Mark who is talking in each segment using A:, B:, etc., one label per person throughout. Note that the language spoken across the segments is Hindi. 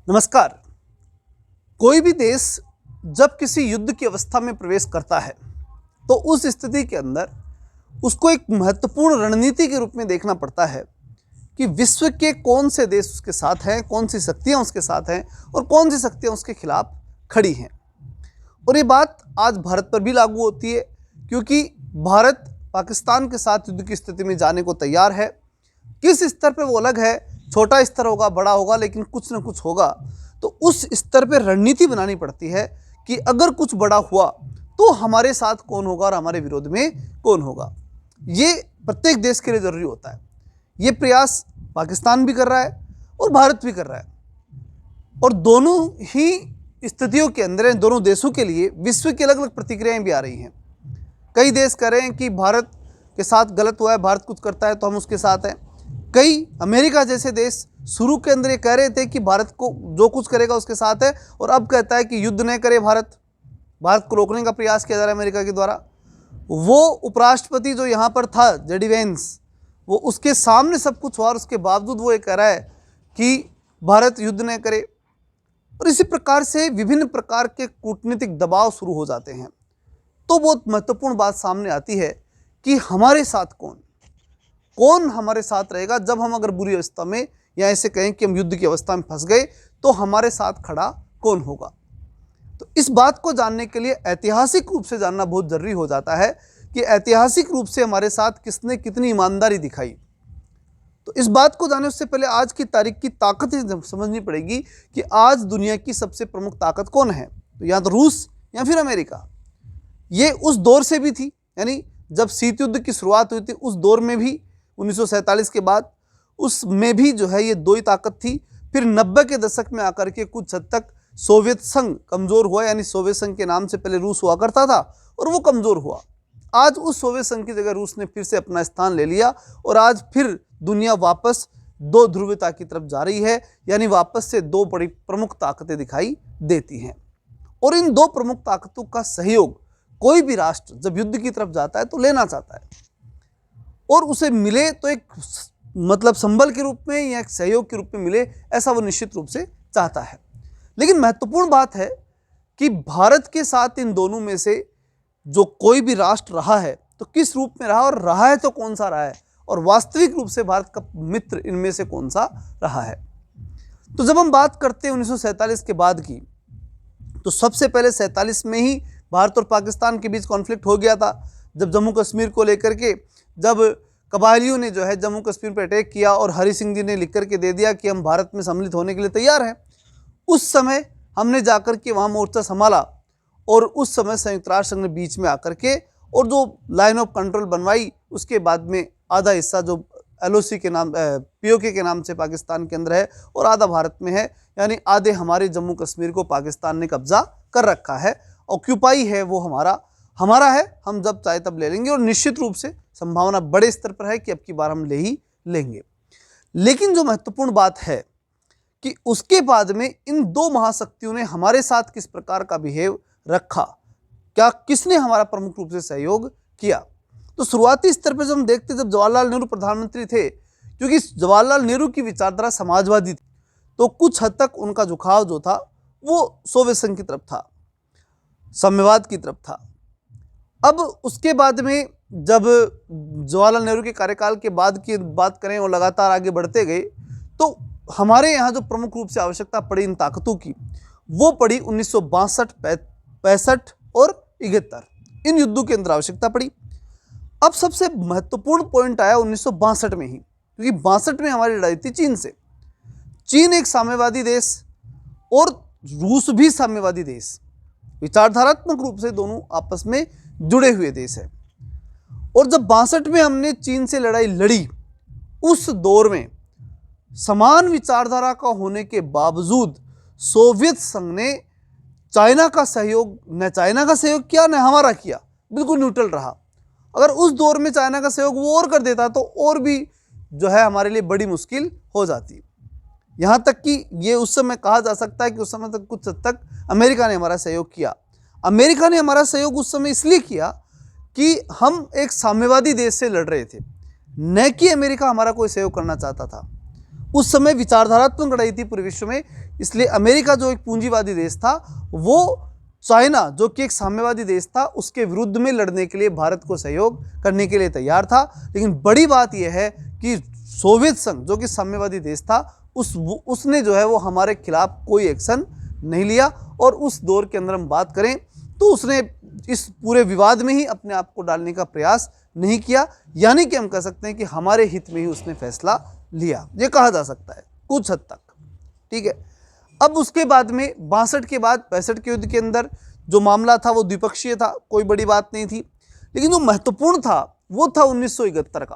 A: नमस्कार। कोई भी देश जब किसी युद्ध की अवस्था में प्रवेश करता है तो उस स्थिति के अंदर उसको एक महत्वपूर्ण रणनीति के रूप में देखना पड़ता है कि विश्व के कौन से देश उसके साथ हैं, कौन सी शक्तियां उसके साथ हैं और कौन सी शक्तियां उसके खिलाफ खड़ी हैं। और ये बात आज भारत पर भी लागू होती है, क्योंकि भारत पाकिस्तान के साथ युद्ध की स्थिति में जाने को तैयार है। किस स्तर पे वो अलग है, छोटा स्तर होगा, बड़ा होगा, लेकिन कुछ ना कुछ होगा। तो उस स्तर पे रणनीति बनानी पड़ती है कि अगर कुछ बड़ा हुआ तो हमारे साथ कौन होगा और हमारे विरोध में कौन होगा। ये प्रत्येक देश के लिए ज़रूरी होता है। ये प्रयास पाकिस्तान भी कर रहा है और भारत भी कर रहा है, और दोनों ही स्थितियों के अंदर दोनों देशों के लिए विश्व की अलग अलग प्रतिक्रियाएं भी आ रही हैं। कई देश कह रहे हैं कि भारत के साथ गलत हुआ है, भारत कुछ करता है तो हम उसके साथ हैं। कई अमेरिका जैसे देश शुरू के अंदर ये कह रहे थे कि भारत को जो कुछ करेगा उसके साथ है, और अब कहता है कि युद्ध न करे भारत को रोकने का प्रयास किया जा रहा है अमेरिका के द्वारा। वो उपराष्ट्रपति जो यहाँ पर था, जेडी वेंस, वो उसके सामने सब कुछ हुआ और उसके बावजूद वो ये कह रहा है कि भारत युद्ध न करे। और इसी प्रकार से विभिन्न प्रकार के कूटनीतिक दबाव शुरू हो जाते हैं। तो बहुत महत्वपूर्ण बात सामने आती है कि हमारे साथ कौन हमारे साथ रहेगा। जब हम अगर बुरी अवस्था में, या ऐसे कहें कि हम युद्ध की अवस्था में फंस गए, तो हमारे साथ खड़ा कौन होगा। तो इस बात को जानने के लिए ऐतिहासिक रूप से जानना बहुत जरूरी हो जाता है कि ऐतिहासिक रूप से हमारे साथ किसने कितनी ईमानदारी दिखाई। तो इस बात को जानने से पहले आज की तारीख की ताकत समझनी पड़ेगी कि आज दुनिया की सबसे प्रमुख ताकत कौन है। तो या तो रूस या फिर अमेरिका। ये उस दौर से भी थी, यानी जब शीत युद्ध की शुरुआत हुई थी उस दौर में भी 1947 के बाद, उसमें भी जो है ये दो ही ताकत थी। फिर 90 के दशक में आकर के कुछ हद तक सोवियत संघ कमज़ोर हुआ, यानी सोवियत संघ के नाम से पहले रूस हुआ करता था और वो कमज़ोर हुआ। आज उस सोवियत संघ की जगह रूस ने फिर से अपना स्थान ले लिया और आज फिर दुनिया वापस दो ध्रुवता की तरफ जा रही है, यानी वापस से दो बड़ी प्रमुख ताकतें दिखाई देती हैं। और इन दो प्रमुख ताकतों का सहयोग कोई भी राष्ट्र जब युद्ध की तरफ जाता है तो लेना चाहता है, और उसे मिले तो एक मतलब संबल के रूप में या एक सहयोग के रूप में मिले, ऐसा वो निश्चित रूप से चाहता है। लेकिन महत्वपूर्ण बात है कि भारत के साथ इन दोनों में से जो कोई भी राष्ट्र रहा है तो किस रूप में रहा, और रहा है तो कौन सा रहा है, और वास्तविक रूप से भारत का मित्र इनमें से कौन सा रहा है। तो जब हम बात करते हैं 1947 के बाद की, तो सबसे पहले 47 में ही भारत और पाकिस्तान के बीच कॉन्फ्लिक्ट हो गया था। जब जम्मू कश्मीर को लेकर के जब कबायलियों ने जो है जम्मू कश्मीर पर अटैक किया और हरि सिंह जी ने लिख करके दे दिया कि हम भारत में सम्मिलित होने के लिए तैयार हैं, उस समय हमने जाकर के वहाँ मोर्चा संभाला, और उस समय संयुक्त राष्ट्र संघ ने बीच में आकर के और जो लाइन ऑफ कंट्रोल बनवाई, उसके बाद में आधा हिस्सा जो LOC के नाम POK के नाम से पाकिस्तान के अंदर है और आधा भारत में है, यानी आधे हमारे जम्मू कश्मीर को पाकिस्तान ने कब्जा कर रखा है। ऑक्यूपाई है वो हमारा है, हम जब चाहे तब ले लेंगे, और निश्चित रूप से संभावना बड़े स्तर पर है कि अब की बार हम ले ही लेंगे। लेकिन जो महत्वपूर्ण बात है कि उसके बाद में इन दो महाशक्तियों ने हमारे साथ किस प्रकार का बिहेव रखा, क्या किसने हमारा प्रमुख रूप से सहयोग किया। तो शुरुआती स्तर पर जब हम देखते, जब जवाहरलाल नेहरू प्रधानमंत्री थे, क्योंकि जवाहरलाल नेहरू की विचारधारा समाजवादी थी, तो कुछ हद तक उनका झुकाव जो था वो सोवियत संघ की तरफ था, साम्यवाद की तरफ था। अब उसके बाद में जब जवाहरलाल नेहरू के कार्यकाल के बाद की बात करें और लगातार आगे बढ़ते गए, तो हमारे यहाँ जो प्रमुख रूप से आवश्यकता पड़ी इन ताकतों की, वो पड़ी 1962, 65 और 71, इन युद्धों के अंदर आवश्यकता पड़ी। अब सबसे महत्वपूर्ण पॉइंट आया 1962 में ही, क्योंकि 62 में हमारी लड़ाई थी चीन से। चीन एक साम्यवादी देश और रूस भी साम्यवादी देश, विचारधारात्मक रूप से दोनों आपस में जुड़े हुए देश है। और जब 62 में हमने चीन से लड़ाई लड़ी, उस दौर में समान विचारधारा का होने के बावजूद सोवियत संघ ने चाइना का सहयोग किया, न हमारा किया, बिल्कुल न्यूट्रल रहा। अगर उस दौर में चाइना का सहयोग वो और कर देता तो और भी जो है हमारे लिए बड़ी मुश्किल हो जाती। यहाँ तक कि ये उस समय कहा जा सकता है कि उस समय तक कुछ हद तक अमेरिका ने हमारा सहयोग किया। अमेरिका ने हमारा सहयोग उस समय इसलिए किया कि हम एक साम्यवादी देश से लड़ रहे थे, न कि अमेरिका हमारा कोई सहयोग करना चाहता था। उस समय विचारधारात्मक लड़ाई थी पूरे विश्व में, इसलिए अमेरिका जो एक पूंजीवादी देश था, वो चाइना जो कि एक साम्यवादी देश था, उसके विरुद्ध में लड़ने के लिए भारत को सहयोग करने के लिए तैयार था। लेकिन बड़ी बात यह है कि सोवियत संघ जो कि साम्यवादी देश था, उसने जो है वो हमारे खिलाफ कोई एक्शन नहीं लिया। और उस दौर के अंदर हम बात करें तो उसने इस पूरे विवाद में ही अपने आप को डालने का प्रयास नहीं किया, यानी कि हम कह सकते हैं कि हमारे हित में ही उसने फैसला लिया, ये कहा जा सकता है कुछ हद तक। ठीक है, अब उसके बाद में 62 के बाद 65 के युद्ध के अंदर जो मामला था वो द्विपक्षीय था, कोई बड़ी बात नहीं थी। लेकिन जो महत्वपूर्ण था वो था 1971 का,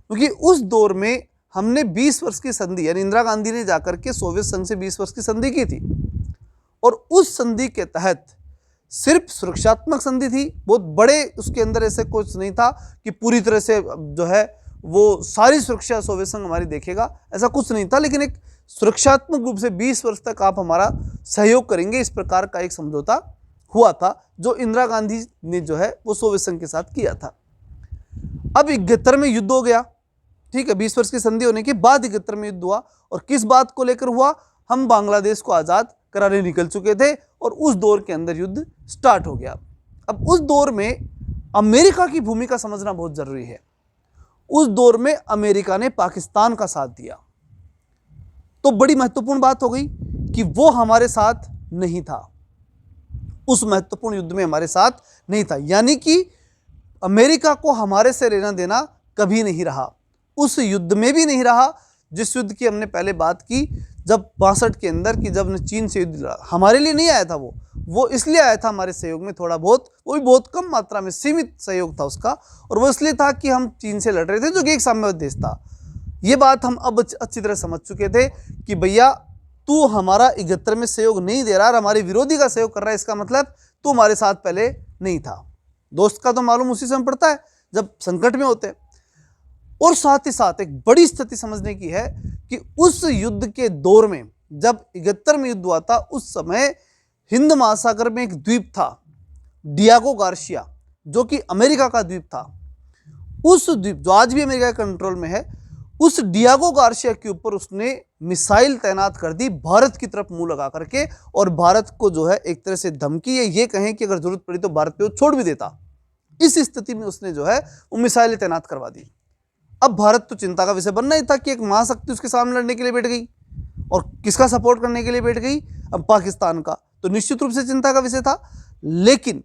A: क्योंकि उस दौर में हमने 20 वर्ष की संधि, यानी इंदिरा गांधी ने जाकर के सोवियत संघ से 20 वर्ष की संधि की थी। और उस संधि के तहत सिर्फ सुरक्षात्मक संधि थी, बहुत बड़े उसके अंदर ऐसे कुछ नहीं था कि पूरी तरह से जो है वो सारी सुरक्षा सोवियत संघ हमारी देखेगा, ऐसा कुछ नहीं था। लेकिन एक सुरक्षात्मक रूप से 20 वर्ष तक आप हमारा सहयोग करेंगे, इस प्रकार का एक समझौता हुआ था जो इंदिरा गांधी ने जो है वो सोवियत संघ के साथ किया था। अब 71 में युद्ध हो गया, ठीक है, 20 वर्ष की संधि होने के बाद 71 में युद्ध हुआ। और किस बात को लेकर हुआ, हम बांग्लादेश को आज़ाद कराने निकल चुके थे और उस दौर के अंदर युद्ध स्टार्ट हो गया। अब उस दौर में अमेरिका की भूमिका समझना बहुत जरूरी है। उस दौर में अमेरिका ने पाकिस्तान का साथ दिया, तो बड़ी महत्वपूर्ण बात हो गई कि वो हमारे साथ नहीं था, उस महत्वपूर्ण युद्ध में हमारे साथ नहीं था, यानी कि अमेरिका को हमारे से लेना देना कभी नहीं रहा, उस युद्ध में भी नहीं रहा जिस युद्ध की हमने पहले बात की जब 62 के अंदर कि जब चीन से युद्ध लड़ा। हमारे लिए नहीं आया था वो इसलिए आया था हमारे सहयोग में थोड़ा बहुत, वो भी बहुत कम मात्रा में, सीमित सहयोग था उसका, और वो इसलिए था कि हम चीन से लड़ रहे थे जो कि एक साम्यवादी देश था। ये बात हम अब अच्छी तरह समझ चुके थे कि भैया तू हमारा 71 में सहयोग नहीं दे रहा और हमारे विरोधी का सहयोग कर रहा है, इसका मतलब तू हमारे साथ पहले नहीं था। दोस्त का तो मालूम उसी समय पड़ता है जब संकट में होते हैं। और साथ ही साथ एक बड़ी स्थिति समझने की है कि उस युद्ध के दौर में जब 71 में युद्ध हुआ था, उस समय हिंद महासागर में एक द्वीप था डियागो गार्सिया, जो कि अमेरिका का द्वीप था। उस द्वीप जो आज भी अमेरिका के कंट्रोल में है, उस डियागो गार्सिया के ऊपर उसने मिसाइल तैनात कर दी भारत की तरफ मुंह लगा करके, और भारत को जो है एक तरह से धमकी है, ये कहें कि अगर जरूरत पड़ी तो भारत पे वो छोड़ भी देता। इस स्थिति में उसने जो है वो मिसाइलें तैनात करवा दी। अब भारत तो चिंता का विषय बनना ही था कि एक महाशक्ति उसके सामने लड़ने के लिए बैठ गई, और किसका सपोर्ट करने के लिए बैठ गई, अब पाकिस्तान का, तो निश्चित रूप से चिंता का विषय था। लेकिन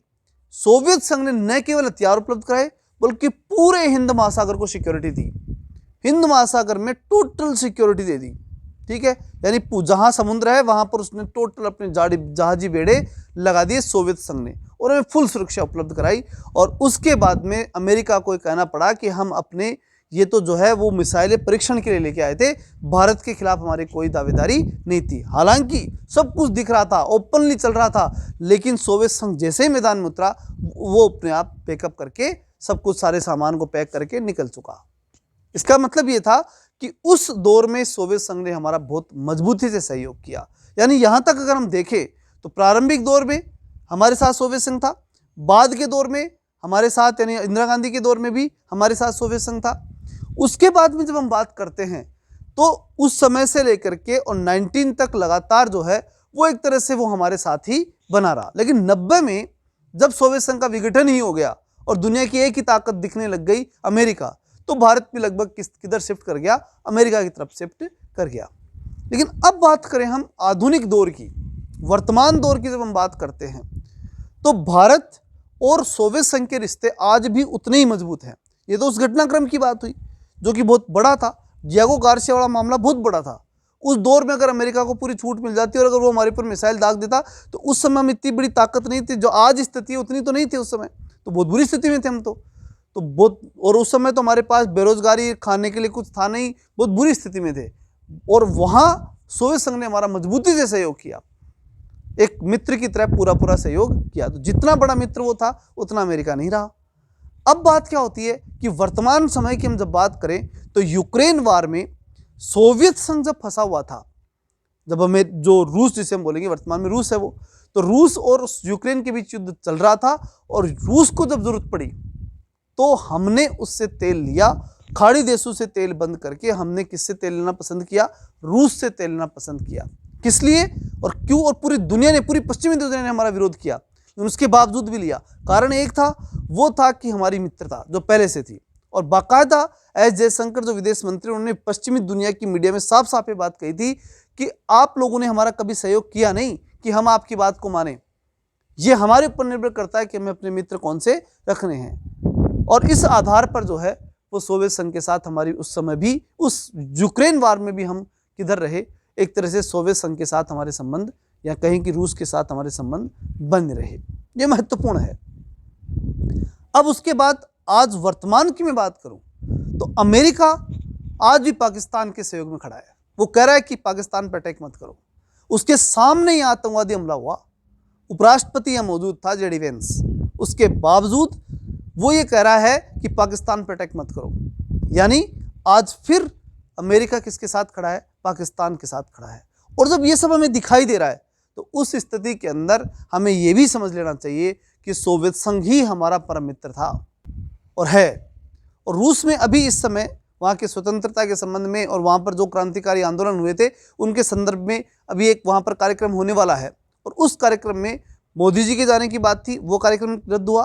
A: सोवियत संघ ने न केवल हथियार उपलब्ध कराए बल्कि पूरे हिंद महासागर को सिक्योरिटी दी, हिंद महासागर में टोटल सिक्योरिटी दे दी। ठीक है, यानी जहां समुद्र है वहां पर उसने टोटल अपने जहाजी बेड़े लगा दिए सोवियत संघ ने, और हमें फुल सुरक्षा उपलब्ध कराई। और उसके बाद में अमेरिका को कहना पड़ा कि हम अपने ये तो जो है वो मिसाइलें परीक्षण के लिए लेके आए थे, भारत के खिलाफ हमारी कोई दावेदारी नहीं थी। हालांकि सब कुछ दिख रहा था, ओपनली चल रहा था, लेकिन सोवियत संघ जैसे ही मैदान में उतरा वो अपने आप पैकअप करके सब कुछ सारे सामान को पैक करके निकल चुका। इसका मतलब ये था कि उस दौर में सोवियत संघ ने हमारा बहुत मजबूती से सहयोग किया। यानी यहाँ तक अगर हम देखें तो प्रारंभिक दौर में हमारे साथ सोवियत संघ था, बाद के दौर में हमारे साथ, यानी इंदिरा गांधी के दौर में भी हमारे साथ सोवियत संघ था। उसके बाद में जब हम बात करते हैं तो उस समय से लेकर के और 19 तक लगातार जो है वो एक तरह से वो हमारे साथ ही बना रहा। लेकिन 90 में जब सोवियत संघ का विघटन ही हो गया और दुनिया की एक ही ताकत दिखने लग गई अमेरिका, तो भारत भी लगभग किधर शिफ्ट कर गया, अमेरिका की तरफ शिफ्ट कर गया। लेकिन अब बात करें हम आधुनिक दौर की, वर्तमान दौर की जब हम बात करते हैं तो भारत और सोवियत संघ के रिश्ते आज भी उतने ही मजबूत हैं। ये तो उस घटनाक्रम की बात हुई जो कि बहुत बड़ा था, डियागो गार्सिया वाला मामला बहुत बड़ा था। उस दौर में अगर अमेरिका को पूरी छूट मिल जाती और अगर वो हमारे पर मिसाइल दाग देता तो उस समय हम इतनी बड़ी ताकत नहीं थी, जो आज स्थिति है उतनी तो नहीं थी उस समय, तो बहुत बुरी स्थिति में थे हम तो बहुत, और उस समय तो हमारे पास बेरोजगारी, खाने के लिए कुछ था नहीं, बहुत बुरी स्थिति में थे। और वहाँ सोवियत संघ ने हमारा मजबूती से सहयोग किया, एक मित्र की तरह पूरा सहयोग किया। तो जितना बड़ा मित्र वो था उतना अमेरिका नहीं रहा। अब बात क्या होती है कि वर्तमान समय की हम जब बात करें तो यूक्रेन वार में सोवियत संघ जब फंसा हुआ था, जब हमें जो रूस जिसे हम बोलेंगे वर्तमान में रूस है वो, तो रूस और यूक्रेन के बीच युद्ध चल रहा था और रूस को जब जरूरत पड़ी तो हमने उससे तेल लिया खाड़ी देशों से तेल बंद करके हमने किससे तेल लेना पसंद किया? रूस से तेल लेना पसंद किया। किस लिए और क्यों? और पूरी दुनिया ने, पूरी पश्चिमी दुनिया ने हमारा विरोध किया, उसके बावजूद भी लिया। कारण एक था, वो था कि हमारी मित्रता जो पहले से थी। और बाकायदा एस जयशंकर जो विदेश मंत्री, उन्होंने पश्चिमी दुनिया की मीडिया में साफ साफ ये बात कही थी कि आप लोगों ने हमारा कभी सहयोग किया नहीं कि हम आपकी बात को माने। ये हमारे ऊपर निर्भर करता है कि हमें अपने मित्र कौन से रखने हैं। और इस आधार पर जो है वो सोवियत संघ के साथ हमारी उस समय भी, उस यूक्रेन वार में भी हम किधर रहे? एक तरह से सोवियत संघ के साथ हमारे संबंध, या कहीं कि रूस के साथ हमारे संबंध बने रहे। ये महत्वपूर्ण है। अब उसके बाद आज वर्तमान की मैं बात करूं तो अमेरिका आज भी पाकिस्तान के सहयोग में खड़ा है। वो कह रहा है कि पाकिस्तान पर अटैक मत करो। उसके सामने ही आतंकवादी हमला हुआ, उपराष्ट्रपति यहां मौजूद था, जेडी वेंस, उसके बावजूद वो ये कह रहा है कि पाकिस्तान पर अटैक मत करो। यानी आज फिर अमेरिका किसके साथ खड़ा है? पाकिस्तान के साथ खड़ा है। और जब ये सब हमें दिखाई दे रहा है तो उस स्थिति के अंदर हमें यह भी समझ लेना चाहिए कि सोवियत संघ ही हमारा परम मित्र था और है। और रूस में अभी इस समय वहाँ के स्वतंत्रता के संबंध में और वहाँ पर जो क्रांतिकारी आंदोलन हुए थे उनके संदर्भ में अभी एक वहाँ पर कार्यक्रम होने वाला है। और उस कार्यक्रम में मोदी जी के जाने की बात थी, वो कार्यक्रम रद्द हुआ।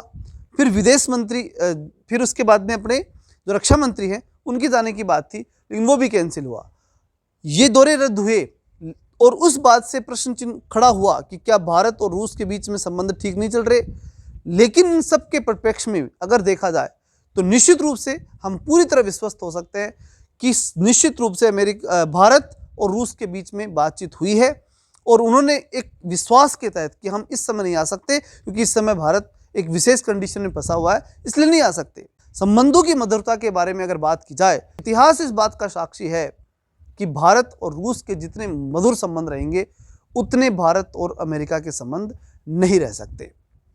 A: फिर विदेश मंत्री, फिर उसके बाद में अपने जो रक्षा मंत्री हैं उनके जाने की बात थी, लेकिन वो भी कैंसिल हुआ। ये दौरे रद्द हुए और उस बात से प्रश्न चिन्ह खड़ा हुआ कि क्या भारत और रूस के बीच में संबंध ठीक नहीं चल रहे। लेकिन इन सब के परिप्रेक्ष्य में अगर देखा जाए तो निश्चित रूप से हम पूरी तरह विश्वस्त हो सकते हैं कि निश्चित रूप से भारत और रूस के बीच में बातचीत हुई है। और उन्होंने एक विश्वास के तहत कि हम इस समय नहीं आ सकते क्योंकि इस समय भारत एक विशेष कंडीशन में फंसा हुआ है, इसलिए नहीं आ सकते। संबंधों की मधुरता के बारे में अगर बात की जाए, इतिहास इस बात का साक्षी है कि भारत और रूस के जितने मधुर संबंध रहेंगे उतने भारत और अमेरिका के संबंध नहीं रह सकते।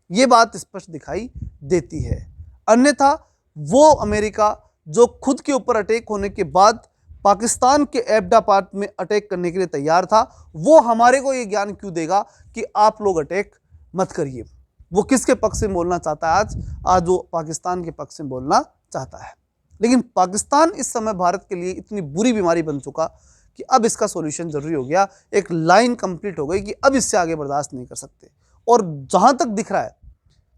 A: ये बात स्पष्ट दिखाई देती है। अन्यथा वो अमेरिका जो खुद के ऊपर अटैक होने के बाद पाकिस्तान के एबडा पार्ट में अटैक करने के लिए तैयार था, वो हमारे को ये ज्ञान क्यों देगा कि आप लोग अटैक मत करिए? वो किसके पक्ष में बोलना चाहता है? आज वो पाकिस्तान के पक्ष में बोलना चाहता है। लेकिन पाकिस्तान इस समय भारत के लिए इतनी बुरी बीमारी बन चुका कि अब इसका सॉल्यूशन जरूरी हो गया। एक लाइन कंप्लीट हो गई कि अब इससे आगे बर्दाश्त नहीं कर सकते। और जहां तक दिख रहा है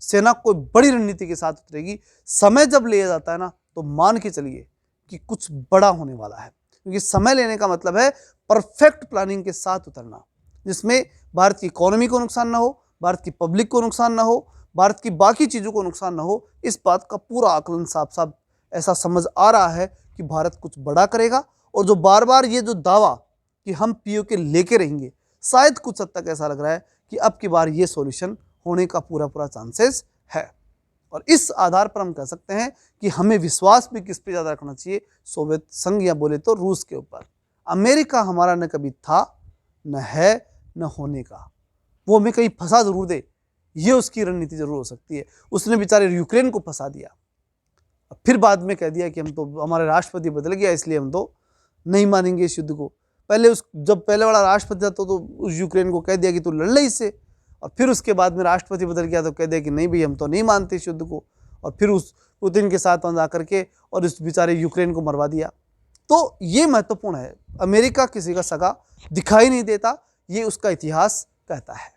A: सेना कोई बड़ी रणनीति के साथ उतरेगी। समय जब लिया जाता है ना तो मान के चलिए कि कुछ बड़ा होने वाला है, क्योंकि समय लेने का मतलब है परफेक्ट प्लानिंग के साथ उतरना, जिसमें भारत की इकोनॉमी को नुकसान ना हो, भारत की पब्लिक को नुकसान ना हो, भारत की बाकी चीज़ों को नुकसान ना हो। इस बात का पूरा आकलन साफ साफ ऐसा समझ आ रहा है कि भारत कुछ बड़ा करेगा। और जो बार बार ये जो दावा कि हम पीओके लेके रहेंगे, शायद कुछ हद तक ऐसा लग रहा है कि अब की बार ये सॉल्यूशन होने का पूरा चांसेस है। और इस आधार पर हम कह सकते हैं कि हमें विश्वास भी किस पे ज़्यादा रखना चाहिए? सोवियत संघ या बोले तो रूस के ऊपर। अमेरिका हमारा न कभी था, न है, न होने का। वो हमें कहीं फंसा जरूर दे, ये उसकी रणनीति जरूर हो सकती है। उसने बेचारे यूक्रेन को फंसा दिया, फिर बाद में कह दिया कि हम तो, हमारे राष्ट्रपति बदल गया इसलिए हम तो नहीं मानेंगे इस युद्ध को। पहले जब पहले वाला राष्ट्रपति था तो उस यूक्रेन को कह दिया कि तू लड़ ले इससे, और फिर उसके बाद में राष्ट्रपति बदल गया तो कह दिया कि नहीं भाई हम तो नहीं मानते इस युद्ध को, और फिर उस पुतिन के साथ वहाँ जा करके और इस बेचारे यूक्रेन को मरवा दिया। तो ये महत्वपूर्ण है। अमेरिका किसी का सगा दिखाई नहीं देता, ये उसका इतिहास कहता है।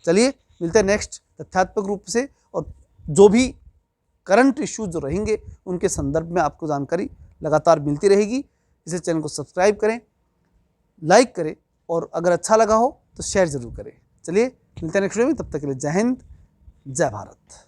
A: चलिए मिलते हैं नेक्स्ट तथ्यात्मक रूप से, और जो भी करंट इश्यूज जो रहेंगे उनके संदर्भ में आपको जानकारी लगातार मिलती रहेगी। इसे चैनल को सब्सक्राइब करें, लाइक करें, और अगर अच्छा लगा हो तो शेयर जरूर करें। चलिए मिलते हैं नेक्स्ट वीडियो में, तब तक के लिए जय हिंद, जय भारत।